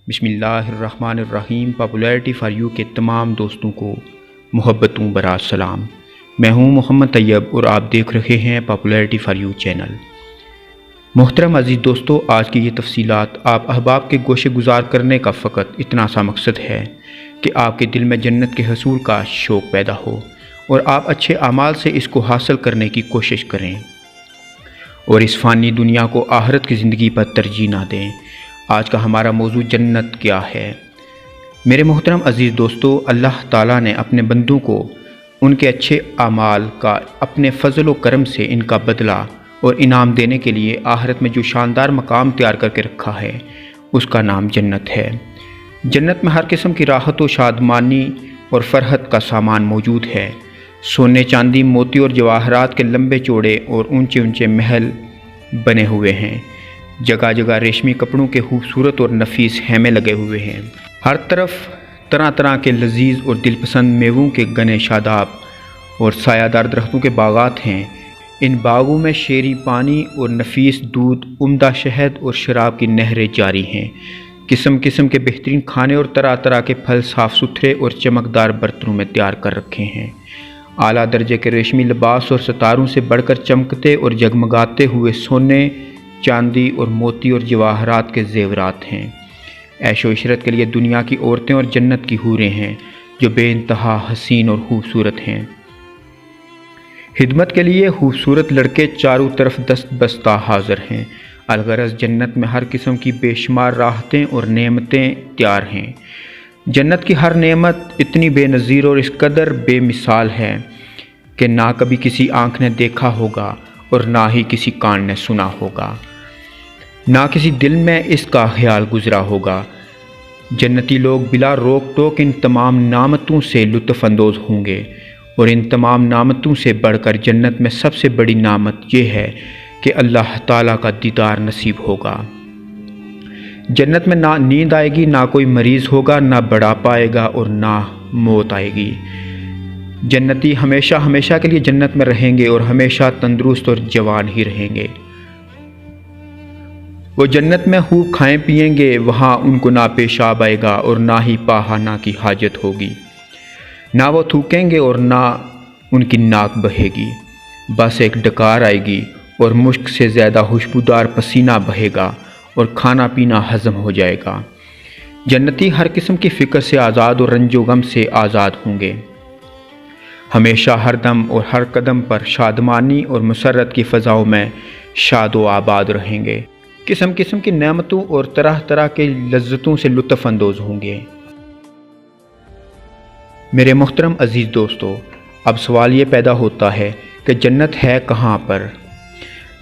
بسم اللہ الرحمن الرحیم۔ پاپولیرٹی فار یو کے تمام دوستوں کو محبتوں برا سلام۔ میں ہوں محمد طیب اور آپ دیکھ رہے ہیں پاپولیرٹی فار یو چینل۔ محترم عزیز دوستو، آج کی یہ تفصیلات آپ احباب کے گوشے گزار کرنے کا فقط اتنا سا مقصد ہے کہ آپ کے دل میں جنت کے حصول کا شوق پیدا ہو اور آپ اچھے اعمال سے اس کو حاصل کرنے کی کوشش کریں اور اس فانی دنیا کو آخرت کی زندگی پر ترجیح نہ دیں۔ آج کا ہمارا موضوع جنت کیا ہے۔ میرے محترم عزیز دوستو، اللہ تعالیٰ نے اپنے بندوں کو ان کے اچھے اعمال کا اپنے فضل و کرم سے ان کا بدلہ اور انعام دینے کے لیے آخرت میں جو شاندار مقام تیار کر کے رکھا ہے اس کا نام جنت ہے۔ جنت میں ہر قسم کی راحت و شادمانی اور فرحت کا سامان موجود ہے۔ سونے، چاندی، موتی اور جواہرات کے لمبے چوڑے اور اونچے اونچے محل بنے ہوئے ہیں۔ جگہ جگہ ریشمی کپڑوں کے خوبصورت اور نفیس خیمے لگے ہوئے ہیں۔ ہر طرف طرح طرح کے لذیذ اور دل پسند میووں کے گنے شاداب اور سایہ دار درختوں کے باغات ہیں۔ ان باغوں میں شیریں پانی اور نفیس دودھ، عمدہ شہد اور شراب کی نہریں جاری ہیں۔ قسم قسم کے بہترین کھانے اور طرح طرح کے پھل صاف ستھرے اور چمکدار برتنوں میں تیار کر رکھے ہیں۔ اعلیٰ درجے کے ریشمی لباس اور ستاروں سے بڑھ کر چمکتے اور جگمگاتے ہوئے سونے، چاندی اور موتی اور جواہرات کے زیورات ہیں۔ عیش و عشرت کے لیے دنیا کی عورتیں اور جنت کی حوریں ہیں جو بے انتہا حسین اور خوبصورت ہیں۔ خدمت کے لیے خوبصورت لڑکے چاروں طرف دست بستہ حاضر ہیں۔ الغرض جنت میں ہر قسم کی بے شمار راحتیں اور نعمتیں تیار ہیں۔ جنت کی ہر نعمت اتنی بے نظیر اور اس قدر بے مثال ہے کہ نہ کبھی کسی آنکھ نے دیکھا ہوگا اور نہ ہی کسی کان نے سنا ہوگا، نہ کسی دل میں اس کا خیال گزرا ہوگا۔ جنتی لوگ بلا روک ٹوک ان تمام نعمتوں سے لطف اندوز ہوں گے، اور ان تمام نعمتوں سے بڑھ کر جنت میں سب سے بڑی نعمت یہ ہے کہ اللہ تعالیٰ کا دیدار نصیب ہوگا۔ جنت میں نہ نیند آئے گی، نہ کوئی مریض ہوگا، نہ بڑھاپا آئے گا اور نہ موت آئے گی۔ جنتی ہمیشہ ہمیشہ کے لیے جنت میں رہیں گے اور ہمیشہ تندرست اور جوان ہی رہیں گے۔ وہ جنت میں خوب کھائیں پئیں گے، وہاں ان کو نہ پیشاب آئے گا اور نہ ہی پاخانہ کی حاجت ہوگی۔ نہ وہ تھوکیں گے اور نہ ان کی ناک بہے گی، بس ایک ڈکار آئے گی اور مشک سے زیادہ خوشبودار پسینہ بہے گا اور کھانا پینا ہضم ہو جائے گا۔ جنتی ہر قسم کی فکر سے آزاد اور رنج و غم سے آزاد ہوں گے۔ ہمیشہ ہر دم اور ہر قدم پر شادمانی اور مسرت کی فضاؤں میں شاد و آباد رہیں گے۔ قسم قسم کی نعمتوں اور طرح طرح کے لذتوں سے لطف اندوز ہوں گے۔ میرے محترم عزیز دوستو، اب سوال یہ پیدا ہوتا ہے کہ جنت ہے کہاں پر؟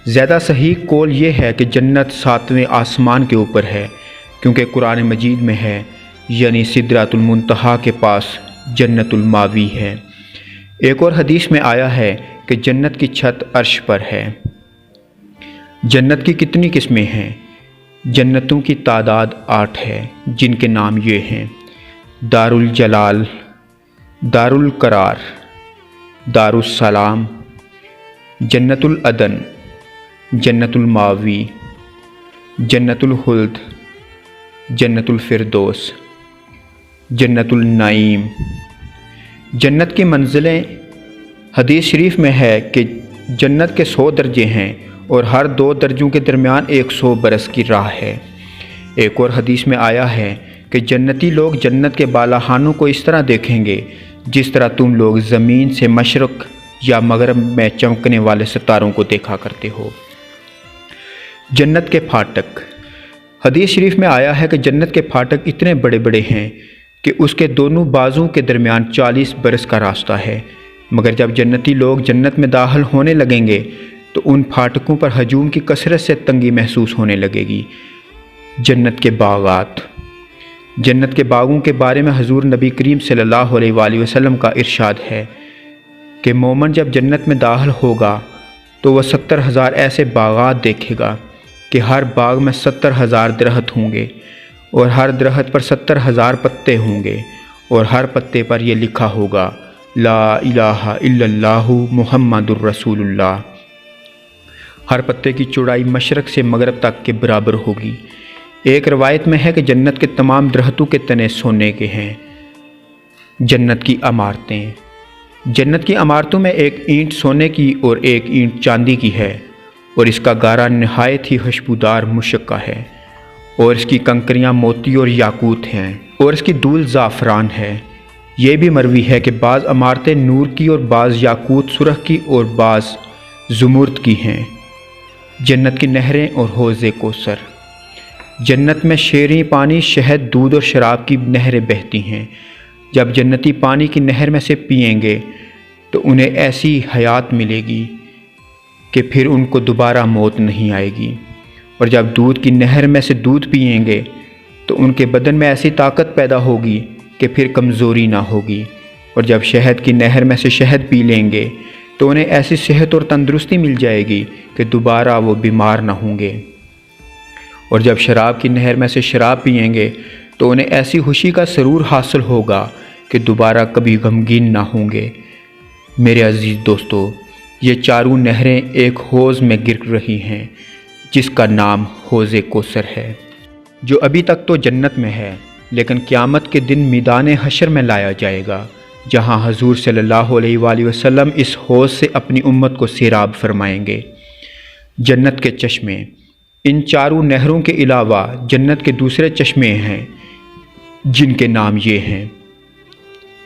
زیادہ صحیح قول یہ ہے کہ جنت 7ویں آسمان کے اوپر ہے، کیونکہ قرآن مجید میں ہے، یعنی سدرۃ المنتہا کے پاس جنت الماوی ہے۔ ایک اور حدیث میں آیا ہے کہ جنت کی چھت عرش پر ہے۔ جنت کی کتنی قسمیں ہیں؟ جنتوں کی تعداد 8 ہے، جن کے نام یہ ہیں: دار الجلال، دار القرار، دار السلام، جنت العدن، جنت الماوی، جنت الخلد، جنت الفردوس، جنت النعیم۔ جنت کی منزلیں حدیث شریف میں ہے کہ جنت کے 100 درجے ہیں اور ہر 2 درجوں کے درمیان 100 برس کی راہ ہے۔ ایک اور حدیث میں آیا ہے کہ جنتی لوگ جنت کے بالاخانوں کو اس طرح دیکھیں گے جس طرح تم لوگ زمین سے مشرق یا مغرب میں چمکنے والے ستاروں کو دیکھا کرتے ہو۔ جنت کے پھاٹک۔ حدیث شریف میں آیا ہے کہ جنت کے پھاٹک اتنے بڑے بڑے ہیں کہ اس کے دونوں بازوں کے درمیان 40 برس کا راستہ ہے، مگر جب جنتی لوگ جنت میں داخل ہونے لگیں گے تو ان پھاٹکوں پر ہجوم کی کثرت سے تنگی محسوس ہونے لگے گی۔ جنت کے باغات۔ جنت کے باغوں کے بارے میں حضور نبی کریم صلی اللہ علیہ وآلہ وسلم کا ارشاد ہے کہ مومن جب جنت میں داخل ہوگا تو وہ 70,000 ایسے باغات دیکھے گا کہ ہر باغ میں 70,000 درخت ہوں گے اور ہر درخت پر 70,000 پتے ہوں گے، اور ہر پتے پر یہ لکھا ہوگا: لا الہ الا اللہ محمد الرسول اللہ۔ ہر پتے کی چوڑائی مشرق سے مغرب تک کے برابر ہوگی۔ ایک روایت میں ہے کہ جنت کے تمام درختوں کے تنے سونے کے ہیں۔ جنت کی عمارتیں۔ جنت کی عمارتوں میں ایک اینٹ سونے کی اور ایک اینٹ چاندی کی ہے، اور اس کا گارا نہایت ہی خوشبودار مشک کا ہے، اور اس کی کنکریاں موتی اور یاقوت ہیں، اور اس کی دھول زعفران ہے۔ یہ بھی مروی ہے کہ بعض عمارتیں نور کی اور بعض یاقوت سرخ کی اور بعض زمرد کی ہیں۔ جنت کی نہریں اور حوض کوثر۔ جنت میں شیریں پانی، شہد، دودھ اور شراب کی نہریں بہتی ہیں۔ جب جنتی پانی کی نہر میں سے پئیں گے تو انہیں ایسی حیات ملے گی کہ پھر ان کو دوبارہ موت نہیں آئے گی، اور جب دودھ کی نہر میں سے دودھ پئیں گے تو ان کے بدن میں ایسی طاقت پیدا ہوگی کہ پھر کمزوری نہ ہوگی، اور جب شہد کی نہر میں سے شہد پی لیں گے تو انہیں ایسی صحت اور تندرستی مل جائے گی کہ دوبارہ وہ بیمار نہ ہوں گے، اور جب شراب کی نہر میں سے شراب پئیں گے تو انہیں ایسی خوشی کا سرور حاصل ہوگا کہ دوبارہ کبھی غمگین نہ ہوں گے۔ میرے عزیز دوستو، یہ چاروں نہریں ایک حوض میں گر رہی ہیں جس کا نام حوض کوثر ہے، جو ابھی تک تو جنت میں ہے، لیکن قیامت کے دن میدان حشر میں لایا جائے گا، جہاں حضور صلی اللہ علیہ وآلہ وسلم اس حوض سے اپنی امت کو سیراب فرمائیں گے۔ جنت کے چشمے۔ ان چاروں نہروں کے علاوہ جنت کے دوسرے چشمے ہیں جن کے نام یہ ہیں: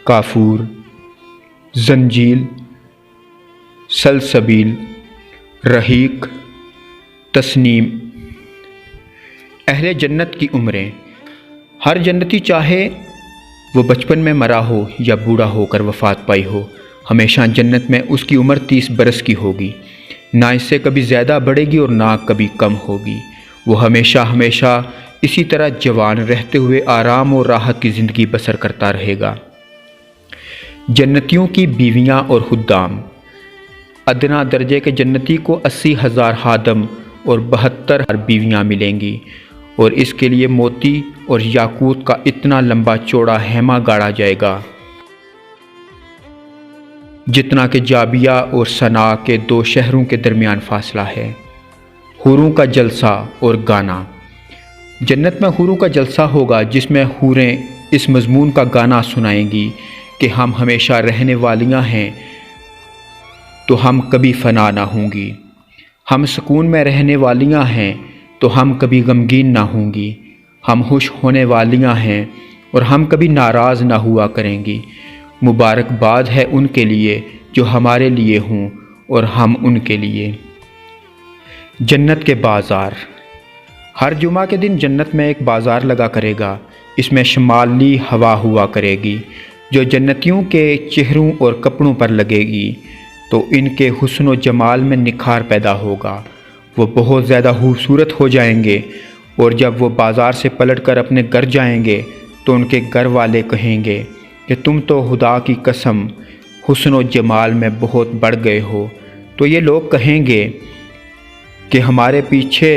کافور، زنجیل، سلسبیل، رحیق، تسنیم۔ اہل جنت کی عمریں۔ ہر جنتی چاہے وہ بچپن میں مرا ہو یا بوڑھا ہو کر وفات پائی ہو، ہمیشہ جنت میں اس کی عمر 30 برس کی ہوگی، نہ اس سے کبھی زیادہ بڑھے گی اور نہ کبھی کم ہوگی۔ وہ ہمیشہ ہمیشہ اسی طرح جوان رہتے ہوئے آرام اور راحت کی زندگی بسر کرتا رہے گا۔ جنتیوں کی بیویاں اور خدام۔ ادنا درجے کے جنتی کو 80,000 خادم اور 72 بیویاں ملیں گی، اور اس کے لیے موتی اور یاقوت کا اتنا لمبا چوڑا خیمہ گاڑا جائے گا جتنا کہ جابیہ اور صنعاء کے 2 شہروں کے درمیان فاصلہ ہے۔ حوروں کا جلسہ اور گانا۔ جنت میں حوروں کا جلسہ ہوگا جس میں حوریں اس مضمون کا گانا سنائیں گی کہ ہم ہمیشہ رہنے والیاں ہیں تو ہم کبھی فنا نہ ہوں گی، ہم سکون میں رہنے والیاں ہیں تو ہم کبھی غمگین نہ ہوں گی، ہم خوش ہونے والیاں ہیں اور ہم کبھی ناراض نہ ہوا کریں گی۔ مبارکباد ہے ان کے لیے جو ہمارے لیے ہوں اور ہم ان کے لیے۔ جنت کے بازار۔ ہر جمعہ کے دن جنت میں ایک بازار لگا کرے گا، اس میں شمالی ہوا ہوا کرے گی جو جنتیوں کے چہروں اور کپڑوں پر لگے گی تو ان کے حسن و جمال میں نکھار پیدا ہوگا، وہ بہت زیادہ خوبصورت ہو جائیں گے، اور جب وہ بازار سے پلٹ کر اپنے گھر جائیں گے تو ان کے گھر والے کہیں گے کہ تم تو خدا کی قسم حسن و جمال میں بہت بڑھ گئے ہو، تو یہ لوگ کہیں گے کہ ہمارے پیچھے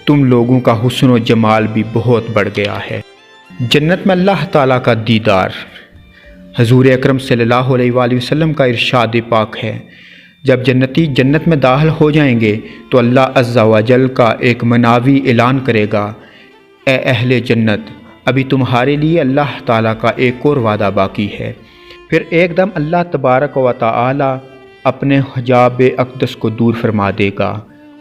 تم لوگوں کا حسن و جمال بھی بہت بڑھ گیا ہے۔ جنت میں اللہ تعالیٰ کا دیدار۔ حضور اکرم صلی اللہ علیہ وآلہ وسلم کا ارشاد پاک ہے، جب جنتی جنت میں داخل ہو جائیں گے تو اللہ عز و جل کا ایک مناوی اعلان کرے گا، اے اہل جنت، ابھی تمہارے لیے اللہ تعالیٰ کا ایک اور وعدہ باقی ہے۔ پھر ایک دم اللہ تبارک و تعالی اپنے حجاب اقدس کو دور فرما دے گا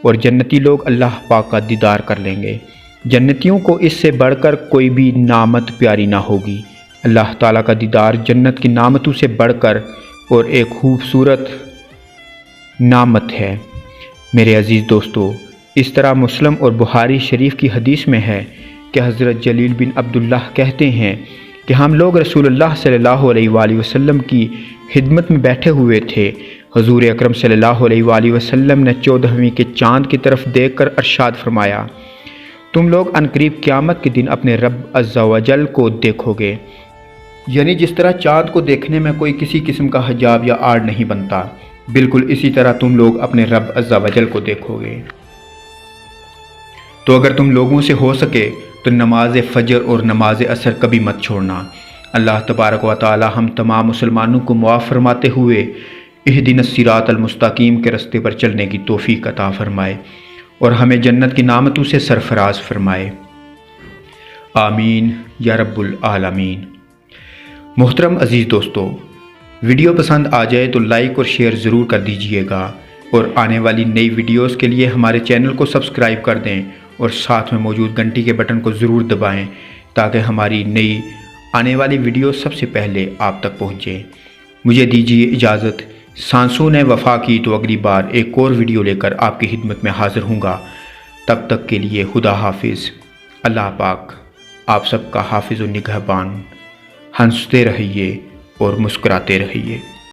اور جنتی لوگ اللہ پاک کا دیدار کر لیں گے۔ جنتیوں کو اس سے بڑھ کر کوئی بھی نعمت پیاری نہ ہوگی۔ اللہ تعالیٰ کا دیدار جنت کی نعمتوں سے بڑھ کر اور ایک خوبصورت نعمت ہے۔ میرے عزیز دوستو، اس طرح مسلم اور بخاری شریف کی حدیث میں ہے کہ حضرت جلیل بن عبداللہ کہتے ہیں کہ ہم لوگ رسول اللہ صلی اللہ علیہ وآلہ وسلم کی خدمت میں بیٹھے ہوئے تھے، حضور اکرم صلی اللہ علیہ وآلہ وسلم نے 14ویں کے چاند کی طرف دیکھ کر ارشاد فرمایا، تم لوگ عنقریب قیامت کے دن اپنے رب عز و جل کو دیکھو گے، یعنی جس طرح چاند کو دیکھنے میں کوئی کسی قسم کا حجاب یا آڑ نہیں بنتا، بالکل اسی طرح تم لوگ اپنے رب عز و جل کو دیکھو گے۔ تو اگر تم لوگوں سے ہو سکے تو نماز فجر اور نماز عصر کبھی مت چھوڑنا۔ اللہ تبارک و تعالی ہم تمام مسلمانوں کو معاف فرماتے ہوئے اہدنا الصراط المستقیم کے راستے پر چلنے کی توفیق عطا فرمائے اور ہمیں جنت کی نعمتوں سے سرفراز فرمائے۔ آمین یا رب العالمین۔ محترم عزیز دوستو، ویڈیو پسند آ جائے تو لائک اور شیئر ضرور کر دیجئے گا، اور آنے والی نئی ویڈیوز کے لیے ہمارے چینل کو سبسکرائب کر دیں اور ساتھ میں موجود گھنٹی کے بٹن کو ضرور دبائیں تاکہ ہماری نئی آنے والی ویڈیو سب سے پہلے آپ تک پہنچے۔ مجھے دیجیے اجازت، سانسوں نے وفا کی تو اگلی بار ایک اور ویڈیو لے کر آپ کی خدمت میں حاضر ہوں گا۔ تب تک کے لیے خدا حافظ۔ اللہ پاک آپ سب کا حافظ و نگہبان۔ ہنستے رہیے اور مسکراتے رہیے۔